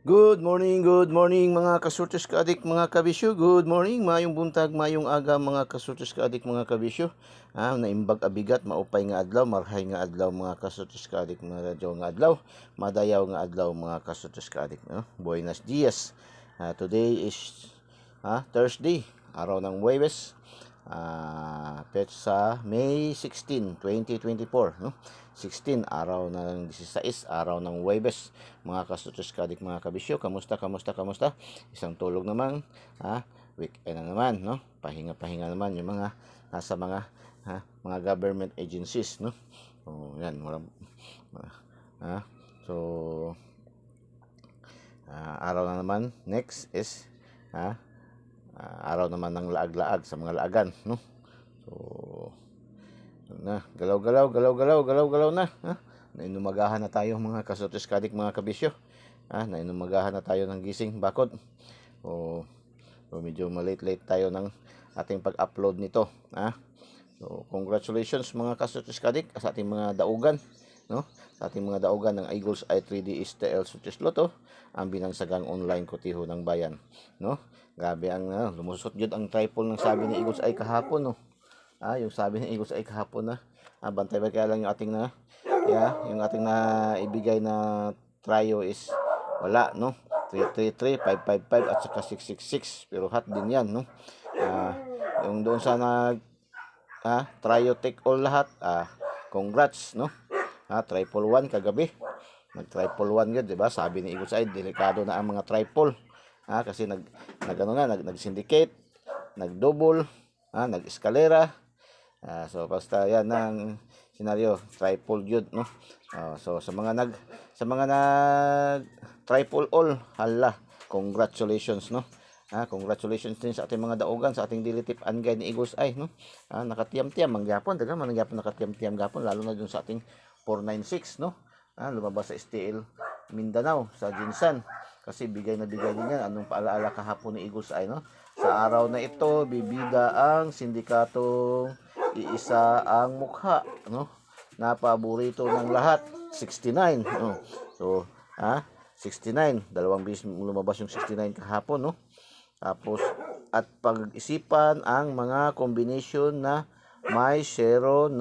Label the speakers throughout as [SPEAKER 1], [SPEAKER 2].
[SPEAKER 1] Good morning mga kasurtes kaadik mga kabisyo. Good morning, mayong buntag, mayong aga mga kasurtes kaadik mga kabisyo. Naimbag abigat, maupay nga adlaw, marhay nga adlaw mga kasurtes kaadik mga radyo nga adlaw, madayaw nga adlaw mga kasurtes kaadik. Buenos dias. Today is Thursday, araw ng Huwebes. Petsa May 16, 2024, no? 16 araw ng 16, araw ng Huwebes. Mga kasutos kadik mga kabisyo, kamusta? Isang tulog naman, weekend na naman, no? Pahinga naman yung mga nasa mga government agencies, no? Yan, so araw na naman. Next is araw naman ng laag-laag sa mga laagan, no? So galaw na, nainumagahan na tayo mga kasutis kadik mga kabisyo. Nainumagahan na tayo ng gising bakod. So medyo malate tayo ng ating pag-upload nito, So congratulations mga kasutis kadik sa ating mga daugan, no? Sa ating mga daugan ng Eagles Eye 3D STL Sutis Lotto, ang binansagang online kotiho ng bayan, no? Grabe ang lumusot jud ang triple ng sabi ni Eagles Eye kahapon, no? Yung sabi ni Eagles Eye kahapon bantay ba kaya lang yung ating yung ating na ibigay na trio is wala, no? 333, 555 at saka 666, pero hot din yan, no? Yung doon sa trio take all lahat, congrats, no? Triple 1 kagabi. Nag-triple 1 yun, di ba? Sabi ni Eagles Eye, delikado na ang mga triple. Kasi nag-syndicate, nag-double, nag-eskalera. So basta yan ang senaryo, triple yun, no? So sa mga nag triple all, hala, congratulations, no? Congratulations din sa ating mga daugan, sa ating dilitip angay ni Eagles Eye, no? Nakatiyam-tiyam ang gyapon, daga man gyapon nakatiyam-tiyam gapon, lalo na dun sa ating 496, no? Lumabas sa STL Mindanao sa Jinsan, kasi bigay na bigay din yan. Anong paalaala kahapon ni Eagles Eye, no? Sa araw na ito, bibida ang sindikatong iisa ang mukha, no? Napaborito ng lahat, 69, no? So 69, dalawang beses lumabas yung 69 kahapon, no? Tapos at pag-isipan ang mga combination na may 094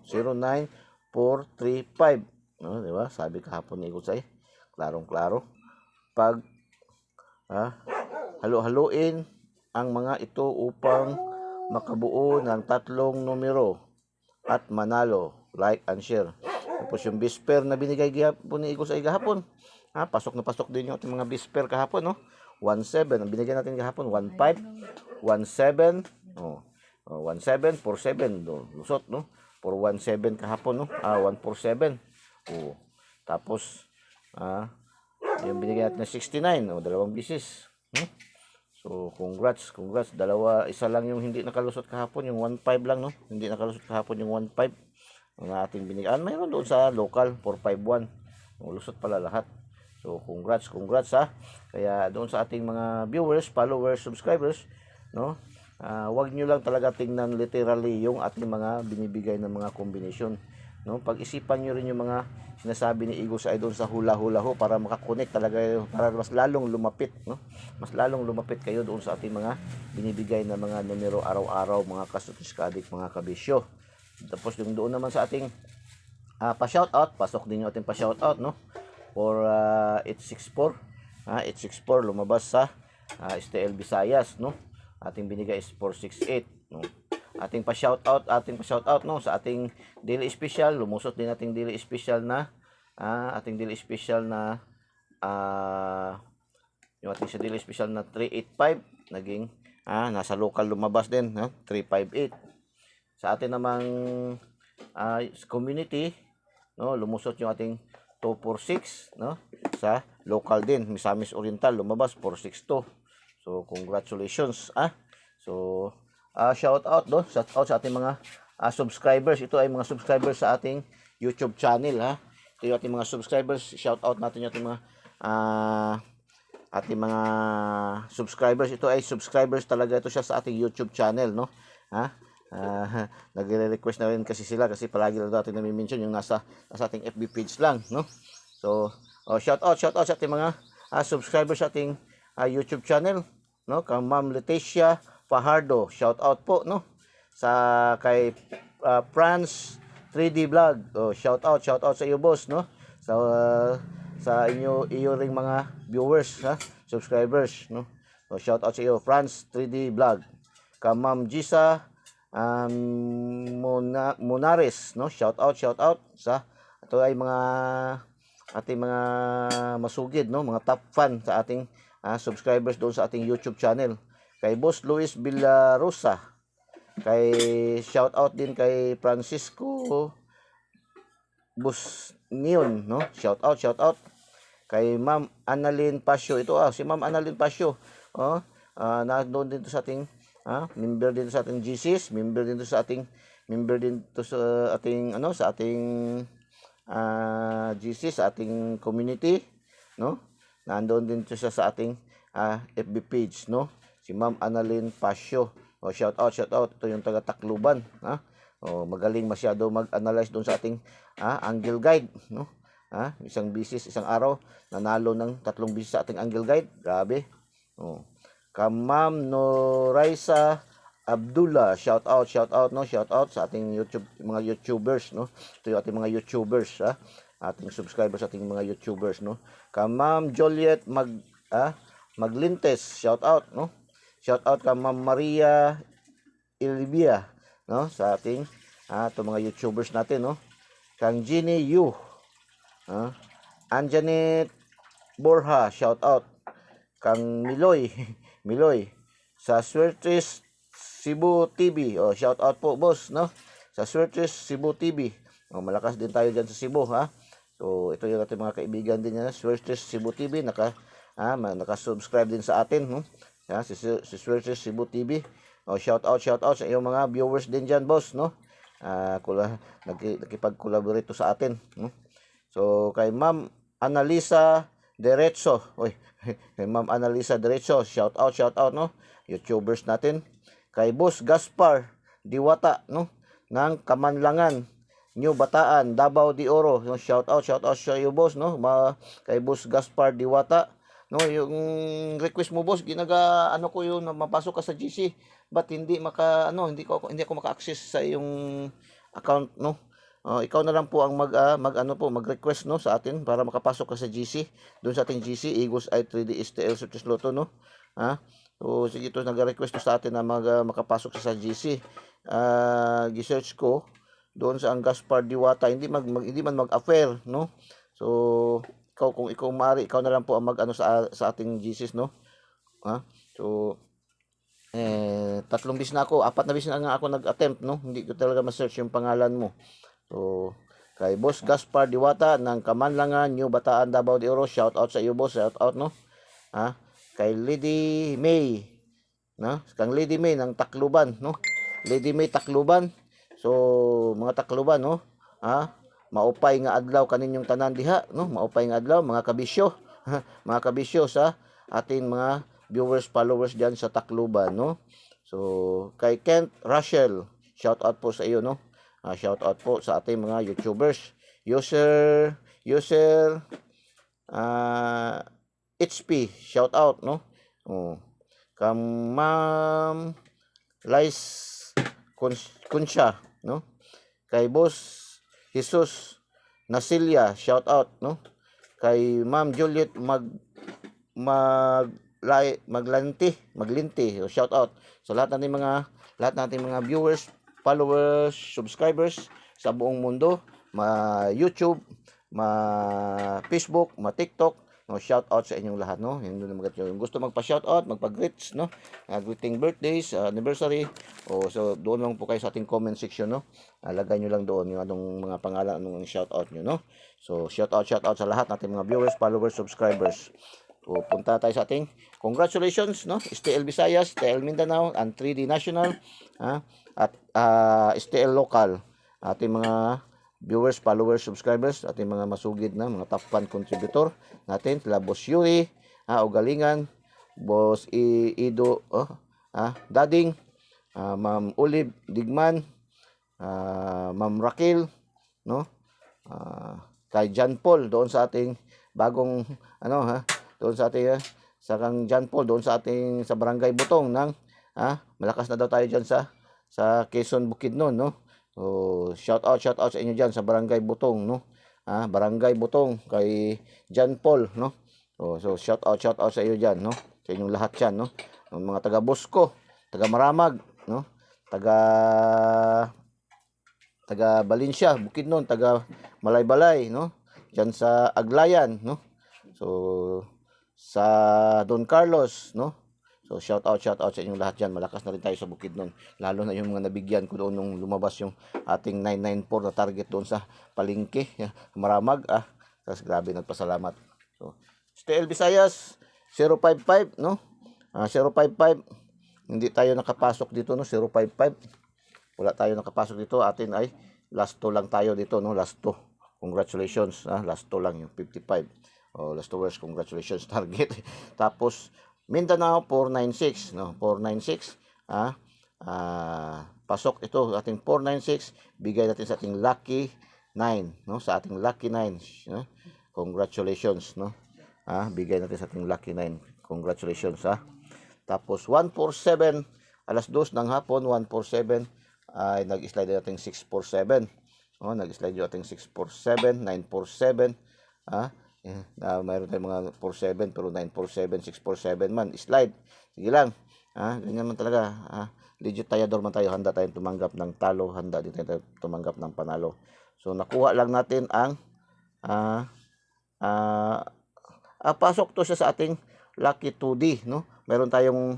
[SPEAKER 1] 09435, no? Di ba? Sabi kahapon ni Eagles Eye, klarong-klaro. Pag halo-haluin ang mga ito upang makabuo ng tatlong numero at manalo, like and share. Tapos yung bisper na binigay gihapon ni Eagles Eye kahapon, pasok na pasok din yung ating mga bisper kahapon, no? 17 ang binigay natin kahapon, 15 17 17 47, lusot, no? 417 kahapon, no? 147. Tapos yung binigay natin na 69, dalawang bisis, no? So congrats, isa lang yung hindi nakalusot kahapon, yung 15 lang, no? Hindi nakalusot kahapon yung 15 ang ating binigay. Mayroon doon sa local 451, lusot pala lahat. So congrats kaya doon sa ating mga viewers, followers, subscribers, no? Wag nyo lang talaga tingnan literally yung ating mga binibigay ng mga combination, no? Pag-isipan nyo rin yung mga sinasabi ni Eagles Eye doon sa hula-hula ho, para makakonect talaga, para mas lalong lumapit, no? Mas lalong lumapit kayo doon sa ating mga binibigay na mga numero araw-araw, mga kasutis kaadik mga kabisyo. Tapos yung doon naman sa ating pa-shoutout, pasok din yung ating pa-shoutout, no? For 864 lumabas sa STL Visayas, no? Ating binigay is 468, no? Ating pa-shoutout, no, sa ating daily special, lumusot din ating daily special na yung ating sa daily special na 385, naging nasa local lumabas din, 358. Sa atin namang community, no, lumusot yung ating 246, no? Sa local din, Misamis Oriental, lumabas 462. So congratulations, So shout out sa ating mga subscribers. Ito ay mga subscribers sa ating YouTube channel, Ito yung ating mga subscribers. Shout out natin yung ating mga subscribers. Ito ay subscribers talaga ito siya sa ating YouTube channel, no? Nagre-request na rin kasi sila, kasi palagi lang natin nami-mention yung nasa ating FB page lang, no? So Shout out sa ating mga subscribers sa ating YouTube channel, no? Kang Ma'am Leticia Fajardo, shout out po, no? Sa kay France 3D Vlog. Shout out sa iyo, boss, no? Sa iyo ring mga viewers, subscribers, no? Shout out sa iyo, France 3D Vlog. Ka Ma'am Gisa Monares, no? Shout out sa ito ay mga ating mga masugid, no? Mga top fan sa ating subscribers doon sa ating YouTube channel. Kay Boss Luis Villarosa, kay shout out din kay Francisco Busnion, no? Shout out kay Ma'am Annalyn Pasio. Ito si Ma'am Annalyn Pasio. Na doon din to sa ating member din sa ating GCs, member din to sa ating sa ating GC, sa ating community, no? Nandoon din to sa ating FB page, no? Si Ma'am Annalyn Pasio. Shout out. Ito yung taga Tacloban, magaling masyado mag-analyze doon sa ating angle guide, no? Isang bisis, isang araw nanalo ng 3 bisis sa ating angle guide. Grabe. Ka Ma'am Noraisa Abdullah, shout out, no? Shout out sa ating mga YouTubers, no? Ito yung ating mga YouTubers, ating subscribers sa ating mga YouTubers, no? Ka Ma'am Joliet Maglintes, shout out, no? Shout out ka Ma'am Maria Ilvia, no? Sa ating itong mga YouTubers natin, no? Kang Ginny Yu, Anjanet Borja, shout out. Kang Miloy sa Swertres Cebu TV, shout out po, boss, no? Sa Swertres Cebu TV. Malakas din tayo diyan sa Cebu, So ito yung ating mga kaibigan din niya, Swertres Cebu TV, naka-subscribe din sa atin, no? Si Swertres Cebu TV. Shout out sa iyong mga viewers din diyan, boss, no? Nakikipag-collaborate sa atin, no? So kay Ma'am Analisa Derecho, kay Ma'am Analisa Derecho, shout out, no? YouTubers natin. Kay Boss Gaspar Diwata, no? Ng Kamanlangan, New Bataan, Davao de Oro. Shout out sa iyo, boss, no? Kay Boss Gaspar Diwata, no? Yung request mo, boss, ko yun na mapasok ka sa GC, but hindi hindi ako maka-access sa iyong account, no? Ikaw na lang po ang mag-request, no, sa atin para makapasok ka sa GC, doon sa ating GC Eagles Eye 3D STL Success Lotto, no? So sige, ito nag-request sa atin na makapasok sa GC. Gi-search ko doon sa ang Gaspar Diwata, hindi man mag-affair, no? So kung ikaw maaari, ikaw na lang po ang sa ating GCs, no? So 3 bis na ako, 4 na bis na nga ako nag-attempt, no? Hindi ko talaga ma-search yung pangalan mo. So kay Boss Gaspar Diwata ng Kamanlangan, New Bataan, Davao de Oro, shout out sa iyo, boss, shout out, no? Kay Lady May, no? Kang Lady May ng Tacloban, no? Lady May Tacloban. So mga Tacloban, no? Maupay nga adlaw kaninyong tanan diha, no? Maupay nga adlaw, mga kabisyo. Mga kabisyo sa ating mga viewers, followers diyan sa Tacloban, no? So kay Kent Rachel, shout out po sa iyo, no? Shout out po sa ating mga YouTubers. User HP, shout out, no? Kang Ma'am Lice Kunsya, no? Kay Boss Jesus Nasilia, shout out, no? Kay Ma'am Juliet Maglinti, shout out sa lahat nating mga viewers, followers, subscribers sa buong mundo, YouTube, Facebook, TikTok, no? Shout out sa inyong lahat, no? Yung gusto magpa-shout out, magpa-greets, no? Greeting birthdays, anniversary, so doon lang po kayo sa ating comment section, no? Lagay nyo lang doon yung anong mga pangalan, anong shout out nyo, no? So shout out sa lahat nating mga viewers, followers, subscribers. So punta tayo sa ating congratulations, no? STL Visayas, STL Mindanao, and 3D National, at STL Local, ating mga viewers, followers, subscribers, ating mga masugid na mga top fan contributor natin, sila Boss Yuri, Ugalingan, Boss Ido, Dading, Ma'am Olive Digman, Ma'am Raquel, no? Kay John Paul doon sa ating bagong ano ha, doon sa ating sa kang John Paul doon sa ating sa Barangay Butong ng malakas na daw tayo diyan sa Quezon Bukidnon, no. So shout out sa inyo diyan sa Barangay Butong, no. Barangay Butong kay John Paul, no. So shout out sa iyo diyan, no. Sa inyong lahat diyan, no. Yung mga taga Bosco, taga Maramag, no. Taga Valencia, Bukidnon, taga Malaybalay, no. Diyan sa Aglayan, no. So sa Don Carlos, no. So shout out sa inyong lahat diyan. Malakas na rin tayo sa Bukidnon. Lalo na yung mga nabigyan ko doon nung lumabas yung ating 994 na target doon sa palengke, Maramag. Tapos grabe, nagpasalamat. So STL Visayas 055, no. 055. Hindi tayo nakapasok dito, no. 055. Wala tayo nakapasok dito. Atin ay last 2 lang tayo dito, no. Last 2. Congratulations, last 2 lang yung 55. Last 2 hours, congratulations target. Tapos Mindanao 496, no. 496. Pasok ito ating 496. Bigay natin sa ating lucky 9, no. Sa ating lucky 9, no? Congratulations, no. Bigay natin sa ating lucky 9. Congratulations, Tapos 147, alas 2 ng hapon, 147 ay nag-slide natin 647. Nag-slide yung ating 647, 947. Mayroon tayong mga 47 pero 947, 647 man slide. Sige lang. Ganyan man talaga. Legit tayador man tayo, handa tayong tumanggap ng talo, handa din tayo tumanggap ng panalo. So nakuha lang natin ang pasok to siya sa ating lucky 2D, no. Meron tayong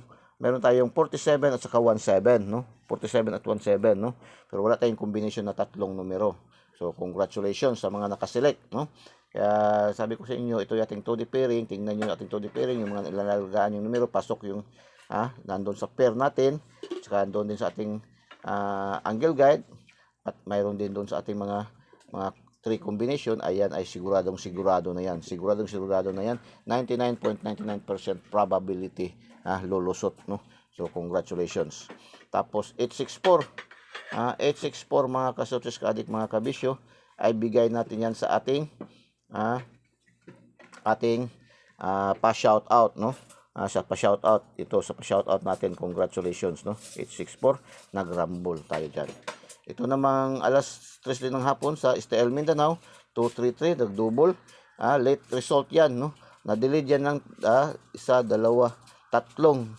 [SPEAKER 1] 47 at saka 17, no. 47 at 17, no. Pero wala tayong combination na tatlong numero. So congratulations sa mga nakaselect, no. Kaya sabi ko sa inyo, ito yung ating 2D pairing. Tingnan nyo yung ating 2D pairing, yung mga ilalagyan yung numero, pasok yung nandun sa pair natin, saka nandun din sa ating angle guide, at mayroon din doon sa ating mga 3 combination. Ayan ay siguradong sigurado na yan. Siguradong sigurado na yan. 99.99% probability lulusot, no. So congratulations. Tapos 864 mga kasotes, kaadik, mga kabisyo, ay bigay natin yan sa ating pa-shout out, no. Sa pa-shout out, ito sa pa-shout out natin, congratulations, no. 864, nagrumble tayo diyan. Ito namang alas 3 din ng hapon sa STL Mindanao 233, nag-double. Late result yan, no. Na-delete yan ng isa, dalawa, tatlong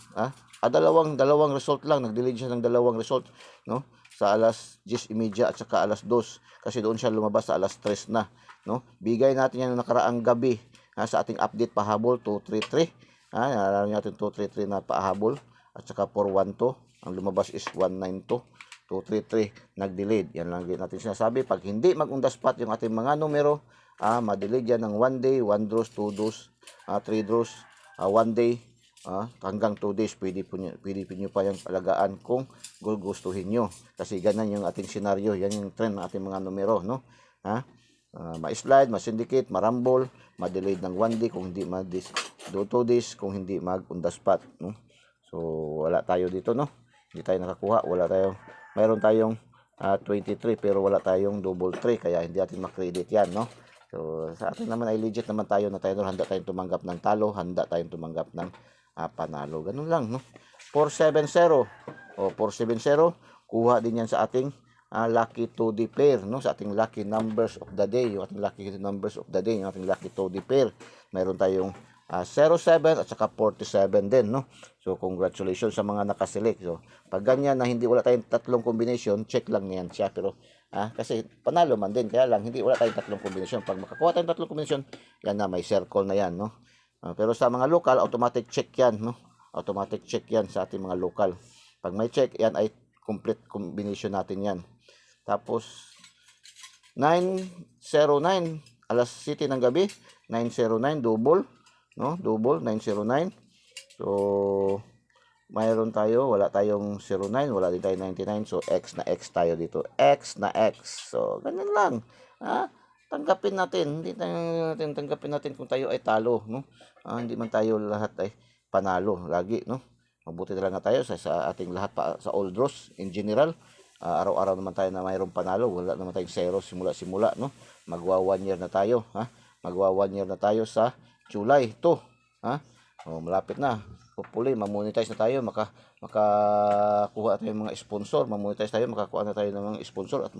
[SPEAKER 1] dalawang result lang. Nag-delete siya ng dalawang result, no, sa alas 10:30 at saka alas 2, kasi doon siya lumabas sa alas 3 na, no. Bigay natin yan nakaraang gabi sa ating update pahabol 233. Naalala natin 233 na pahabol, at saka 412. Ang lumabas is 192. 233 nag-delete. Yan lang din natin sinasabi. Pag hindi mag-on-the-spot yung ating mga numero, ma-delete yan ng 1 day, 1 draws, 2 draws, 3 draws, 1 day, hanggang 2 days. Pwede po nyo pa yung alagaan kung gustuhin nyo. Kasi ganyan yung ating senaryo. Yan yung trend ng ating mga numero, no. Ma-slide, ma-syndicate, ma-rumble, ma-delete ng 1 day kung hindi do 2 days kung hindi mag-on-the-spot, no. So wala tayo dito, no. Hindi tayo nakakuha. Mayroon tayong 23 pero wala tayong double 3, kaya hindi natin makredit yan, no. So sa atin naman ay legit naman tayo na tayo, handa tayong tumanggap ng talo, handa tayong tumanggap ng panalo. Ganun lang, no. 470 kuha din yan sa ating lucky 2D pair, no. Sa ating lucky numbers of the day, yung ating lucky numbers of the day, yung ating lucky 2D pair, mayroon tayong 07 at saka 47 din, no. So congratulations sa mga nakaselect. So pag ganyan na hindi wala tayong tatlong combination, check lang niyan siya, pero kasi panalo man din, kaya lang hindi wala tayong tatlong combination. Pag makakuha tayong tatlong combination, yan na, may circle na yan, no. Pero sa mga local, automatic check yan, no. Automatic check yan sa ating mga local. Pag may check, yan ay complete combination natin yan. Tapos 909, alas 7 ng gabi, 909 double, no, double 909. So mayroon tayo, wala tayong 09, wala din tayo 99. So X na X tayo dito, X na X. So ganun lang, tanggapin natin, hindi natin tanggapin natin kung tayo ay talo, no. Hindi man tayo lahat ay panalo lagi, no. Mabuti talaga tayo sa ating lahat sa all draws in general. Araw-araw naman tayo na mayroong panalo, wala naman tayong zero simula, no. Magwa 1 year na tayo, Magwa 1 year na tayo sa July 2. Ha? O, malapit na. Hopefully, mamonetize na tayo. Makakuha tayo ng mga sponsor. Mamonetize tayo. Makakuha na tayo ng mga sponsor. At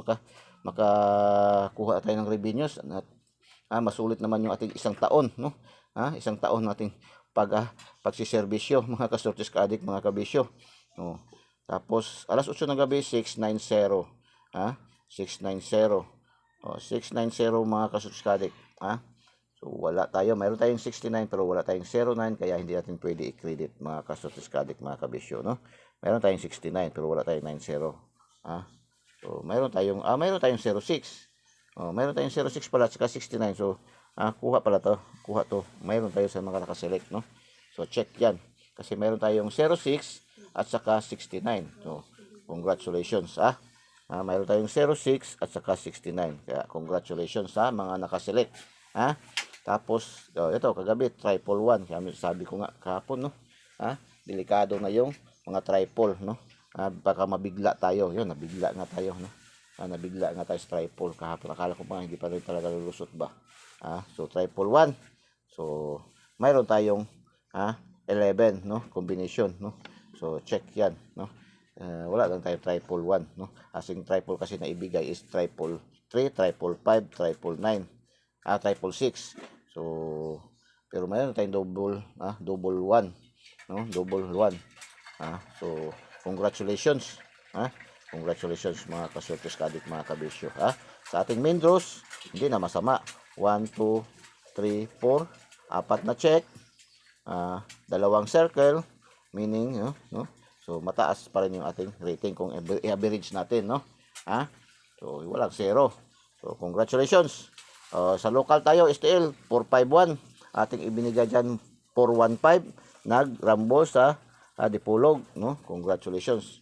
[SPEAKER 1] makakuha tayo ng revenues. At masulit naman yung ating isang taon. No? Isang taon nating pagsiservisyo. Mga kasortis ka-addict, mga kabisyo. O, tapos, alas 8 ng gabi, 690. 690. O, 690 mga kasortis ka-addict. So, wala tayo. Mayroon tayong 69 pero wala tayong 09 kaya hindi natin pwede i-credit mga kasortis ka-addict, mga kabisyo, no? Mayroon tayong 69 pero wala tayong 90. So, mayroon tayong 06. Mayroon tayong 06 pala at saka 69. So, kuha pala to. Kuha to. Mayroon tayo sa mga nakaselect, no? So, check yan. Kasi mayroon tayong 06 at saka 69. So, congratulations, mayroon tayong 06 at saka 69. Kaya, congratulations sa mga nakaselect. Tapos, ito, kagabi, triple 1. Kaya sabi ko nga kahapon, no? Delikado na yung mga triple, no? Baka mabigla tayo. Yun, nabigla nga tayo, no? Nabigla nga tayo sa triple kahapon. Akala ko pa, hindi pa rin talaga lulusot ba? So, triple 1. So, mayroon tayong 11, no? Combination, no? So, check yan, no? Wala lang tayo triple 1, no? Asing triple kasi na ibigay is triple 3, triple 5, triple 9, triple 6. So, pero mayroon tayong double 1, no? Double 1. So, congratulations. Congratulations mga kasortis ka-addict, mga kabisyo. Sa ating main draws, hindi na masama. 1, 2, 3, 4. 4 na check. Dalawang circle, meaning, no? So, mataas pa rin yung ating rating kung i-average natin, no? So, walang 0. So, congratulations. Sa local tayo, STL, 451. Ating ibinigay dyan, 415. Nag-rumble sa Dipolog, no? Congratulations.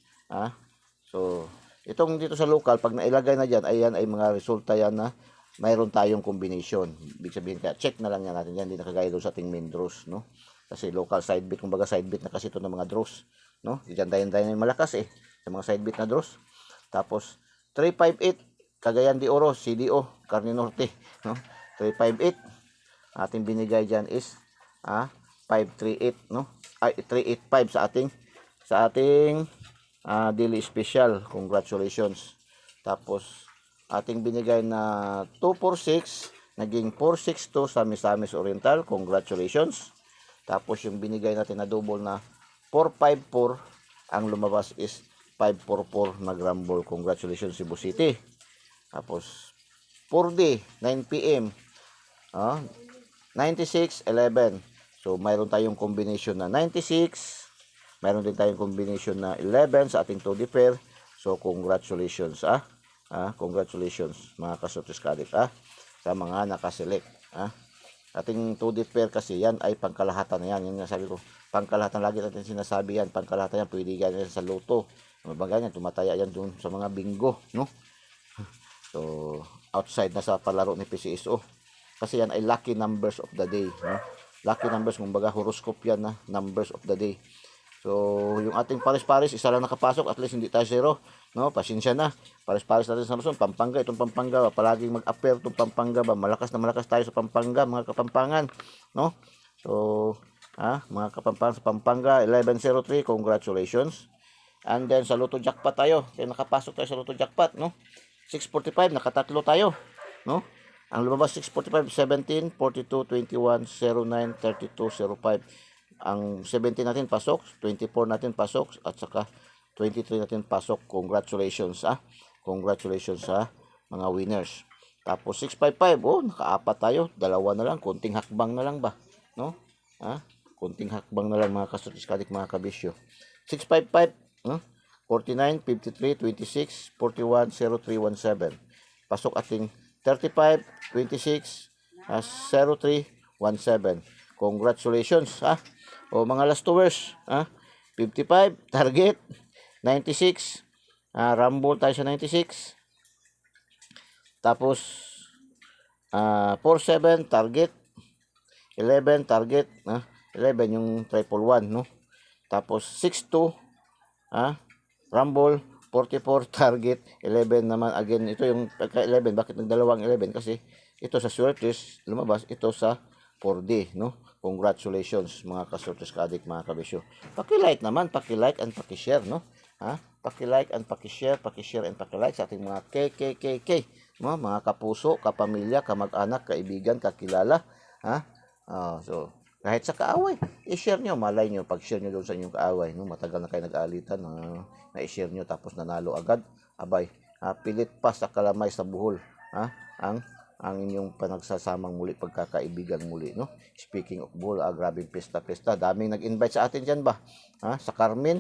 [SPEAKER 1] So, itong dito sa local, pag nailagay na dyan, ayan ay mga resulta yan na mayroon tayong combination. Ibig sabihin, kaya check na lang yan natin yan. Hindi nakagaya doon sa ating main draws, no? Kasi local side bit, kumbaga side bit na kasi ito ng mga draws, no? Diyan dayan yung malakas sa mga side bit na draws. Tapos 358 Cagayan de Oro, CDO, Carne Norte, no? 358. Ating binigay diyan is 538, no? 385 sa ating daily special. Congratulations. Tapos ating binigay na 246 naging 462 sa Misamis Oriental. Congratulations. Tapos yung binigay natin na double na 454, ang lumabas is 544 na Grambol. Congratulations, Cebu City. Tapos 4D 9 PM 9611. So mayroon tayong combination na 96, mayroon din tayong combination na 11 sa ating 2D pair. So congratulations congratulations mga kasortis ka-addict sa mga nakaselect. Ating 2D pair kasi yan ay pangkalahatan na yan. Yung nasabi ko, pangkalahatan, lagi natin sinasabi yan, pangkalahatan yan, pwede ganyan sa loto. Mabaga yan, tumataya yan dun sa mga bingo, no? So, outside na sa palaro ni PCSO. Kasi yan ay lucky numbers of the day, no? Lucky numbers, kumbaga horoscope yan na numbers of the day. So, yung ating pares-pares, isa lang nakapasok, at least hindi tayo 0, no? Pasensya na. Pares-pares natin sa Luzon, Pampanga, itong Pampanga, palaging mag-appear itong Pampanga ba? Malakas na malakas tayo sa Pampanga, mga Kapampangan, no? So, mga Kapampangan sa Pampanga, 1103, congratulations. And then sa Lotto Jackpot tayo, kaya nakapasok tayo sa Lotto Jackpot, no? 645, nakatatlo tayo, no? Ang lumabas 645, 17, 42, 21, 09, 32, 05. Ang 17 natin pasok, 24 natin pasok, at saka 23 natin pasok. Congratulations, Congratulations sa mga winners. Tapos 655, nakaapat tayo, dalawa na lang, konting hakbang na lang ba, no? Konting hakbang na lang mga kasortis ka-addict, mga kabisyo. 655, 49, 53, 26, 41, 0317. Pasok ating 35, 26, 0317. Congratulations, O mga last tours, 55, target, 96, rumble tayo sa 96. Tapos, 47, target, 11, target, 11 yung triple 1, no? Tapos, 62, rumble, 44, target, 11 naman. Again, ito yung pagka 11. Bakit nagdalawang 11? Kasi ito sa Swertes, lumabas ito sa 4D, no? Congratulations mga ka-Swertes ka-adik, mga kabisyo. Paki-like naman, paki-like and paki-share, no? Ha? Paki-like and paki-share and paki-like sa ating mga KKKK, no? Mga kapuso, kapamilya, kamag-anak, kaibigan, kakilala, ha? So, kahit sa kaaway, i-share nyo, malay nyo, pag-share nyo doon sa inyong kaaway, no? Matagal na kayo nag-aalitan, na-i-share nyo, tapos nanalo agad, abay, pilit pa sa kalamay sa buhol, ha? Ang inyong panagsasamang muli, pagkakaibigan muli, no? Speaking of bull, grabing pesta-pesta. Daming nag-invite sa atin dyan ba? Sa Carmen.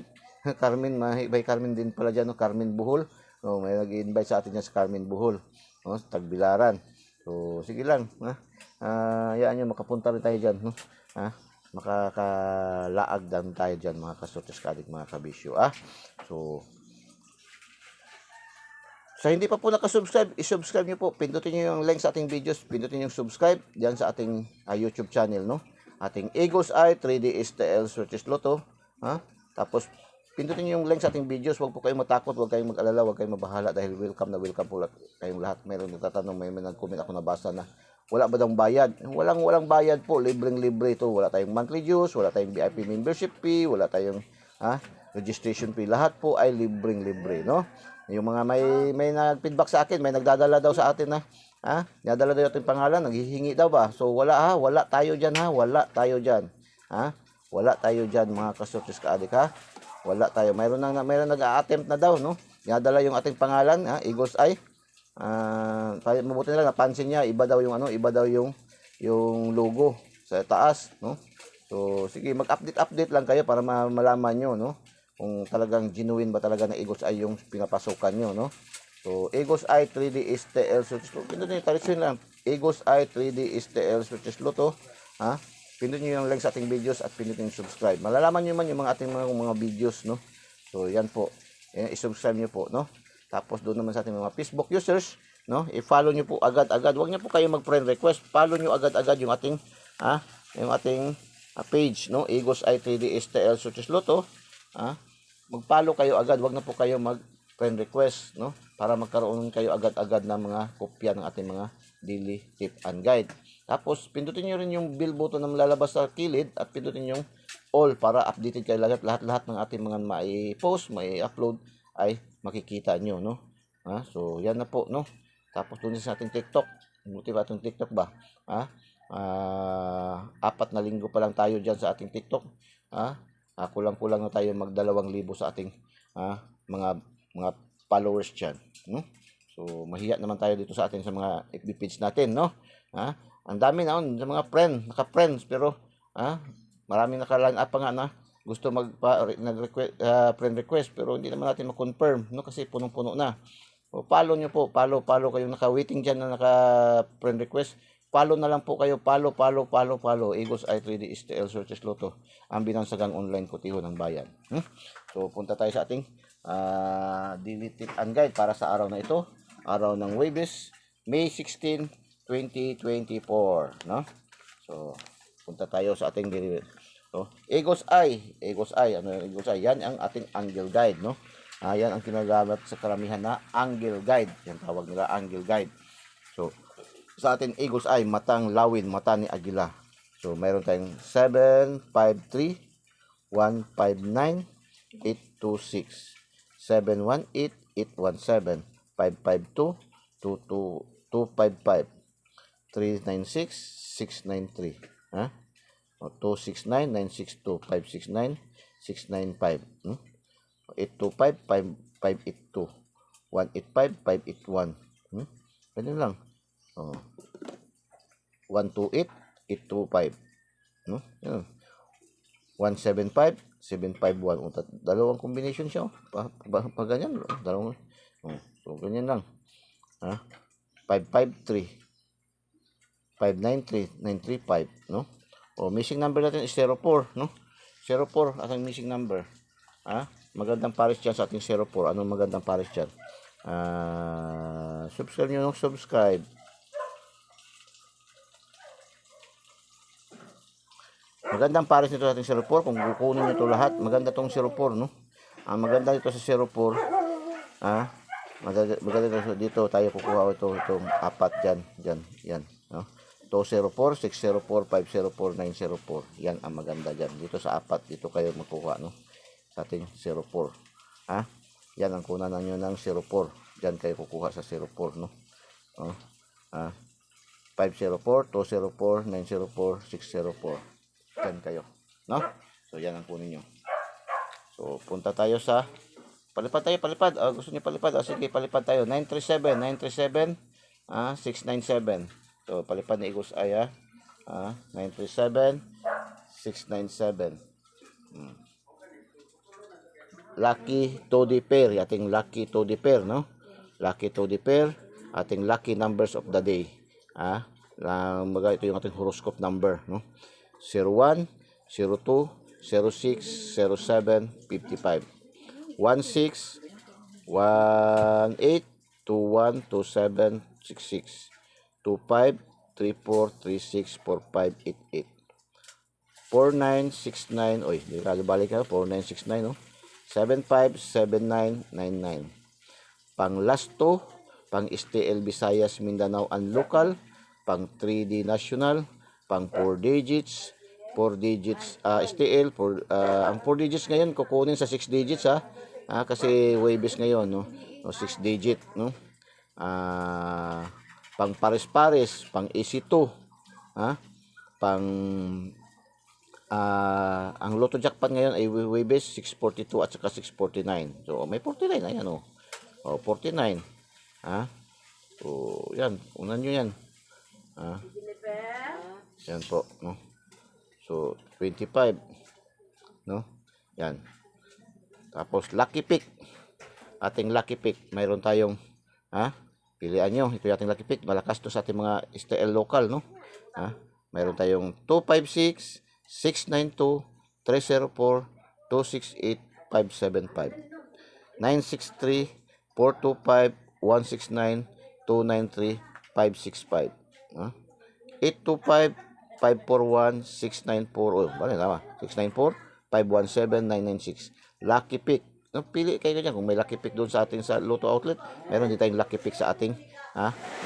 [SPEAKER 1] Carmen, may Carmen din pala dyan, no? Carmen Buhol. No, may nag-invite sa atin dyan sa Carmen Buhol. No? Tagbilaran. So, sige lang. Hayaan nyo, makapunta rin tayo dyan, no? Makakalaag dan tayo dyan, mga ka-Swertes ka-adik, mga kabisyo. So, sa hindi pa po nakasubscribe, isubscribe nyo po. Pindutin nyo yung link sa ating videos. Pindutin nyo yung subscribe diyan sa ating YouTube channel, no? Ating Eagle's Eye 3D STL Swertes Lotto. Tapos, pindutin nyo yung link sa ating videos. Huwag po kayong matakot, huwag kayong mag-alala, huwag kayong mabahala dahil welcome na welcome po kayong lahat. Mayroon nagtatanong, may nag-comment ako nabasa na wala ba daw bayad? Walang bayad po. Libreng-libre ito. Wala tayong monthly dues, wala tayong VIP membership fee, wala tayong registration fee. Lahat po ay libreng-libre, no? Yung mga may nag-feedback sa akin, may nagdadala daw sa atin nadala daw yung pangalan, naghihingi daw ba? So wala wala tayo diyan wala tayo diyan. Wala tayo diyan, mga ka-Swertes ka-adik, Wala tayo. Mayroon nag-a-attempt na daw, no? Dinadala yung ating pangalan, Eagle's Eye. Mabuti na lang napansin niya, iba daw yung logo sa taas, no? So sige, mag-update lang kayo para malaman niyo, no? Kung talagang genuine ba talaga na Eagle's Eye yung pinapasukan nyo, no? So, Eagle's Eye 3D STL Swertes Lotto. Pindutin nyo, talisyon lang. Eagle's Eye 3D STL Swertes Lotto. Pindutin nyo yung link sa ating videos at pindutin yung subscribe. Malalaman nyo man yung ating mga videos, no? So, yan po. I-subscribe nyo po, no? Tapos, doon naman sa ating mga Facebook users, no? I-follow nyo po agad-agad. Huwag nyo po kayo mag-friend request. Follow nyo agad-agad yung ating page, no? Eagle's Eye 3D STL Swertes Lotto. Mag-follow kayo agad, wag na po kayo mag-friend request, no? Para magkaroon kayo agad-agad ng mga kopya ng ating mga daily tip and guide. Tapos, pindutin nyo rin yung bell button na lalabas sa kilid at pindutin yung all para updated kayo lahat ng ating mga mai-post, mai-upload ay makikita nyo, no? So, yan na po, no? Tapos, doon sa ating TikTok. Buti ba itong TikTok ba? 4 na linggo pa lang tayo dyan sa ating TikTok. Kulang-kulang na tayo mag-2,000 sa ating mga followers dyan, no? So mahiya naman tayo dito sa atin sa mga FB page natin, no? Ang dami na sa mga naka-friends pero maraming naka-line up pa nga na gusto nag-request friend request pero hindi naman natin ma-confirm, no? Kasi punong-puno na. So follow nyo po, follow kayong naka-waiting dyan na naka-friend request. Follow na lang po kayo, follow. Eagle's Eye 3D STL Swertes Lotto, ang binansagang online kotiho ng bayan. So, punta tayo sa ating daily tip and guide para sa araw na ito. Araw ng Huwebes, May 16, 2024. No? So, punta tayo sa ating daily. So, Eagle's Eye. Ano yung Eagle's Eye? Yan ang ating angle guide. No? Yan ang kinagamit sa karamihan na angle guide. Yan tawag nila angle guide. So, sa atin Eagle's Eye, matang lawin, mata ni Agila. So, mayroon tayong 753, 159, 826, 718, 817, 552, 255, 396, 693. 269, 962, 569, 695, 825, 582, 185, 581. Ganyan lang. 128, 825. No? 175, 751. Dalawang combination siya. Pa ganyan. Dalawang. So, ganyan lang. 553, 593, 935. No? Missing number natin is 04. No? 04 ating missing number. Magandang pares dyan sa ating 04. Anong magandang pares dyan? Subscribe nyo ng subscribe. Magandang pares nito sa ating 04. Kung kukunin nyo ito lahat, maganda itong 04, no? Ang maganda dito sa 04, Maganda dito tayo kukuha itong apat dyan, yan, no? 204, 604, 504, 904. Yan ang maganda dyan. Dito sa apat, dito kayo magkukuha, no? Sa ating 04. Ha? Yan ang kunan nyo ng 04. Dyan kayo kukuha sa 04, no? Oh, 504, 204, 904, 604. Dyan kayo, no? So, yan ang kunin nyo. So, punta tayo sa palipad tayo, palipad. Gusto niyo palipad? Sige, palipad tayo. 937, 937, 697. So, palipad ni Igos ay, 937, 697. Lucky Toddy pair, ating lucky Toddy pair, no? Lucky Toddy pair, ating lucky numbers of the day. Ito yung ating horoscope number, no? 01, 02, 06, 07, 55. 16, 18, 21, 27, 66, 25, 34, 36, 45, 88, 4969, oy, balik ka, 4969, no? 75, 79, 99. Pang Lasto, pang STL Visayas, Mindanao and Local, pang 3D National, pang 4 digits, 4 digits STL, ang 4 digits ngayon kukunin sa 6 digits, kasi waybis ngayon, no? 6 digit, no? Pang pares-pares, pang EC2, pang ang Lotto Jackpot ngayon ay waybis 642 at saka 649. So may 49, ayan, 49. So yan, unan nyo yan. Yan po, no? So 25, no? Yan. Tapos lucky pick. Ating lucky pick, mayroon tayong pilian nyo. Ito yung ating lucky pick. Malakas to sa ating mga STL local, no? Mayroon tayong 256, 692, 304, 268, 575, 963, 425, 169, 293, 565, 825, 541, 694, bali tama, 694, 517, 996. Lucky pick. No, pili kayo dyan. Kung may lucky pick doon sa ating sa Lotto Outlet, meron din tayong lucky pick sa ating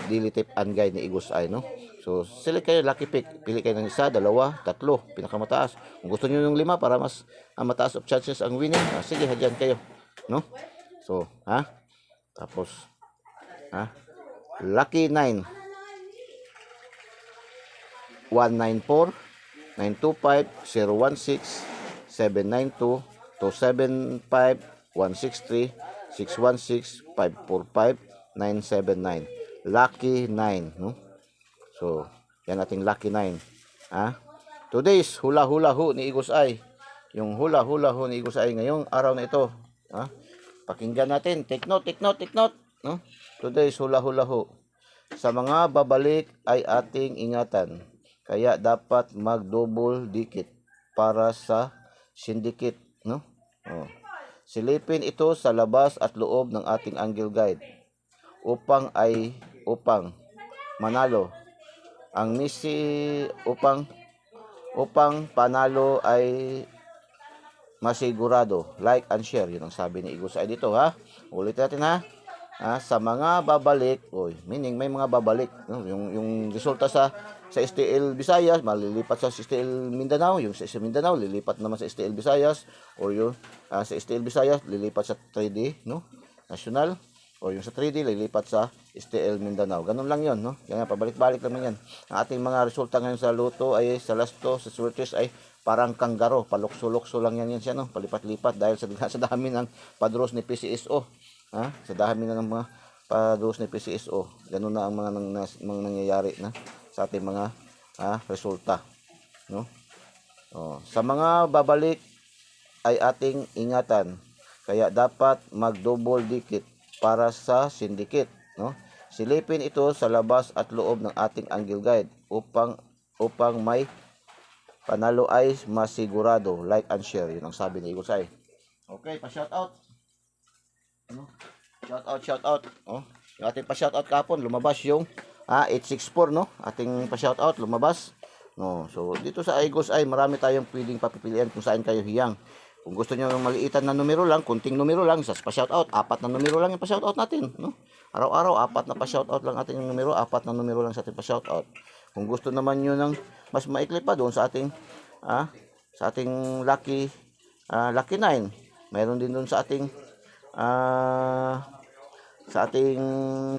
[SPEAKER 1] daily tip and guide ni Igos Ay, no? So, select kayo lucky pick. Pili kayo ng isa, dalawa, tatlo, pinakamataas. Kung gusto niyo ng 5 para mas mataas of chances ang winning, sige, hadyan kayo, no? So, tapos, lucky 9. 194, 925, 016, 792, 275, 163, 616, 545, 979. Lucky 9, no? So, yan ating lucky 9. Today's hula-hula ho ni Igos Ay. Yung hula-hula ho ni Igos Ay ngayong araw na ito. Pakinggan natin. Take note, take note, take note, no? Today's hula-hula ho. Sa mga babalik ay ating ingatan. Kaya dapat mag-double dikit para sa syndicate, no? Silipin ito sa labas at loob ng ating angle guide upang manalo. Ang upang panalo ay masigurado. Like and share, yun ang sabi ni Igos Ay dito, Ulit natin, sa mga babalik, meaning may mga babalik, no? Yung resulta sa STL Visayas malilipat sa STL Mindanao, yung sa Mindanao lilipat naman sa STL Visayas, or yung sa STL Visayas lilipat sa 3D, no? National, o yung sa 3D lilipat sa STL Mindanao. Ganun lang yon, no? Kaya pabalik-balik naman yan. Ang ating mga resulta ngayon sa Lotto ay sa Lasto, sa Swertes ay parang kanggaro, palukso-lukso lang yan siya, no? Palipat-lipat dahil sa dami ng padros ni PCSO. Sa dami ng mga padros ni PCSO. Ganun na ang mga nangyayari na sa ating mga resulta, no? Sa mga babalik ay ating ingatan. Kaya dapat mag-double dikit para sa syndicate, no? Silipin ito sa labas at loob ng ating angle guide upang may panalo ay masigurado. Like and share, yun ang sabi ni Igos Ay. Okay, pa-shout out. Shout out. Yung ating pa-shout out kahapon, lumabas yung 864, no? Ating pa-shout out, lumabas. No, so dito sa Igos Ay marami tayong pwedeng papipilian kung saan kayo hiyang Kung gusto niyo ng maliitan na numero lang, kunting numero lang, sa pa-shoutout, 4 na numero lang yung pa-shoutout natin, no? Araw-araw, 4 na pa-shoutout lang ating numero, 4 na numero lang sa ating pa-shoutout. Kung gusto naman niyo ng mas maikli pa doon sa ating sa ating lucky 9. Mayroon din doon sa ating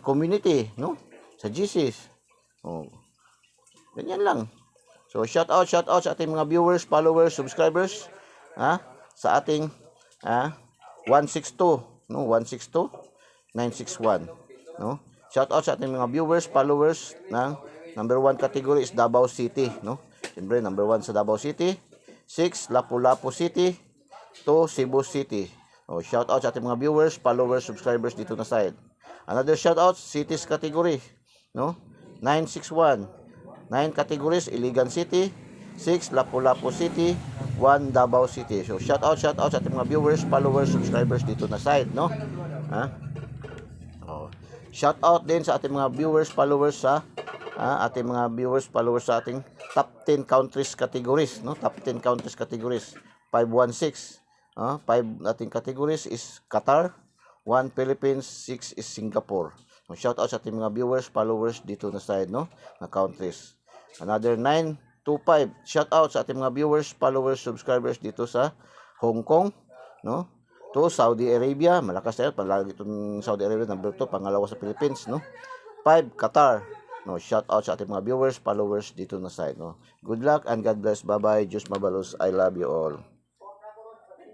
[SPEAKER 1] community, no? Sa GCs. Oh. Ganyan lang. So shout out sa ating mga viewers, followers, subscribers, sa ating 162, no? 162 961, no? Shout out sa ating mga viewers, followers ng number 1 category is Davao City, no? Siyempre number 1 sa Davao City, 6 Lapu-Lapu City, 2 Cebu City. Oh, shout out sa ating mga viewers, followers, subscribers dito na side. Another shout out cities category, no? 961. 9 categories, Iligan City, 6 Lapu-Lapu City, 1 Davao City. So shout out sa ating mga viewers, followers, subscribers dito na side, no? Oh. Shout out din sa ating mga viewers, followers sa ating top 10 countries categories, no? Top 10 countries categories. 516. 5 ating categories is Qatar, 1 Philippines, 6 is Singapore. So, shout out sa ating mga viewers, followers dito na side, no? Na countries. Another 925. Shout out sa ating mga viewers, followers, subscribers dito sa Hong Kong, no? To Saudi Arabia, malakas tayo, palagi itong Saudi Arabia, number 2, pangalawa sa Philippines, no? 5 Qatar. No, shout out sa ating mga viewers, followers dito na side, no? Good luck and God bless. Bye-bye. Diyos mabalos. I love you all.